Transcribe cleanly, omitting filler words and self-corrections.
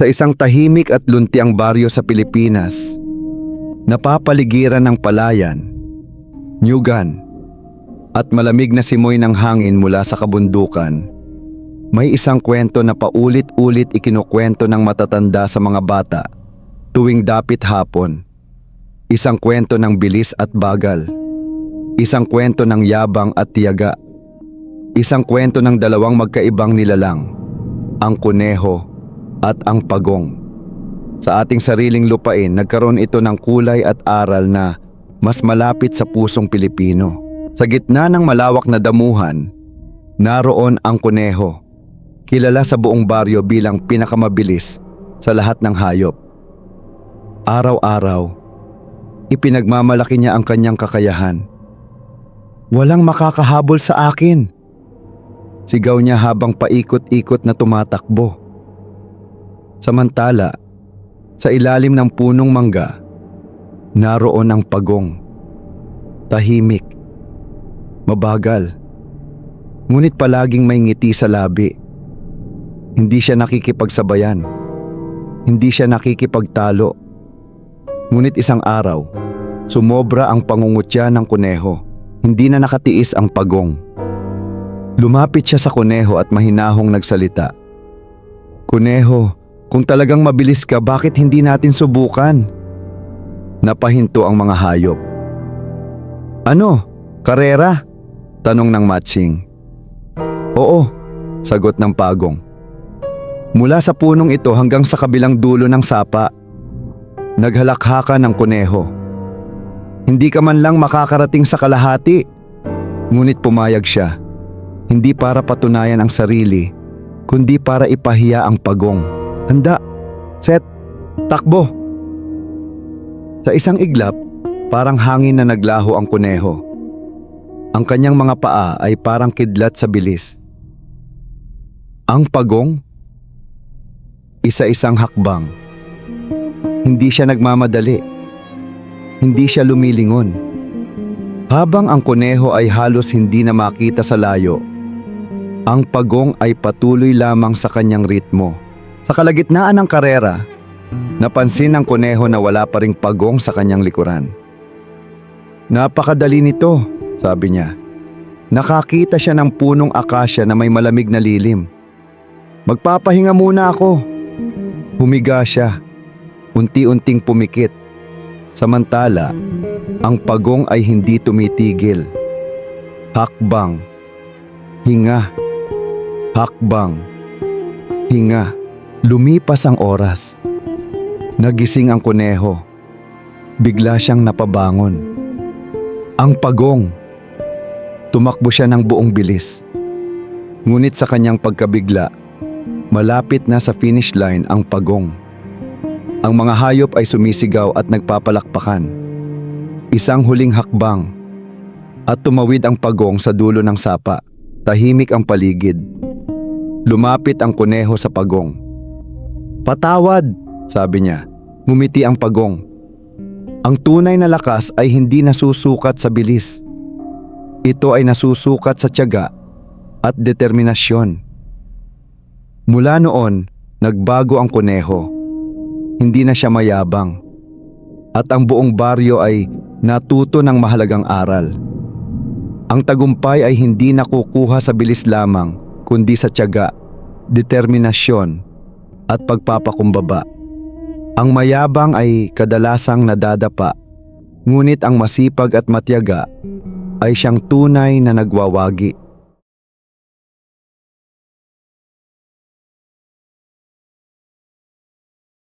Sa isang tahimik at luntiang baryo sa Pilipinas, napapaligiran ng palayan, nyugan, at malamig na simoy ng hangin mula sa kabundukan, may isang kwento na paulit-ulit ikinukwento ng matatanda sa mga bata tuwing dapit hapon. Isang kwento ng bilis at bagal. Isang kwento ng yabang at tiyaga. Isang kwento ng dalawang magkaibang nilalang, ang kuneho at ang pagong. Sa ating sariling lupain, nagkaroon ito ng kulay at aral na mas malapit sa pusong Pilipino. Sa gitna ng malawak na damuhan, naroon ang kuneho, kilala sa buong baryo bilang pinakamabilis sa lahat ng hayop. Araw-araw, ipinagmamalaki niya ang kanyang kakayahan. "Walang makakahabol sa akin!" sigaw niya habang paikot-ikot na tumatakbo. Samantala, sa ilalim ng punong mangga, naroon ang pagong. Tahimik, mabagal, ngunit palaging may ngiti sa labi. Hindi siya nakikipagsabayan, hindi siya nakikipagtalo. Ngunit isang araw, sumobra ang pangungutya ng kuneho. Hindi na nakatiis ang pagong. Lumapit siya sa kuneho at mahinahong nagsalita. "Kuneho, kung talagang mabilis ka, bakit hindi natin subukan?" Napahinto ang mga hayop. "Ano? Karera?" tanong ng matching. "Oo," sagot ng pagong. Mula sa punong ito hanggang sa kabilang dulo ng sapa, naghalakhaka ng kuneho. "Hindi ka man lang makakarating sa kalahati." Ngunit pumayag siya, hindi para patunayan ang sarili, kundi para ipahiya ang pagong. "Handa, set, takbo!" Sa isang iglap, parang hangin na naglaho ang kuneho. Ang kanyang mga paa ay parang kidlat sa bilis. Ang pagong, isa-isang hakbang. Hindi siya nagmamadali. Hindi siya lumilingon. Habang ang kuneho ay halos hindi na makita sa layo, ang pagong ay patuloy lamang sa kanyang ritmo. Sa kalagitnaan ng karera, napansin ng kuneho na wala pa ring pagong sa kanyang likuran. "Napakadali nito," sabi niya. Nakakita siya ng punong akasya na may malamig na lilim. "Magpapahinga muna ako." Humiga siya, unti-unting pumikit. Samantala, ang pagong ay hindi tumitigil. Hakbang, hinga, hakbang, hinga. Lumipas ang oras. Nagising ang kuneho. Bigla siyang napabangon. Ang pagong. Tumakbo siya ng buong bilis. Ngunit sa kanyang pagkabigla, malapit na sa finish line ang pagong. Ang mga hayop ay sumisigaw at nagpapalakpakan. Isang huling hakbang at tumawid ang pagong sa dulo ng sapa. Tahimik ang paligid. Lumapit ang kuneho sa pagong. "Patawad," sabi niya. Ngumiti ang pagong. Ang tunay na lakas ay hindi nasusukat sa bilis. Ito ay nasusukat sa tiyaga at determinasyon. Mula noon, nagbago ang kuneho. Hindi na siya mayabang. At ang buong baryo ay natuto ng mahalagang aral. Ang tagumpay ay hindi nakukuha sa bilis lamang, kundi sa tiyaga, determinasyon, at pagpapakumbaba. Ang mayabang ay kadalasang nadadapa, ngunit ang masipag at matiyaga ay siyang tunay na nagwawagi.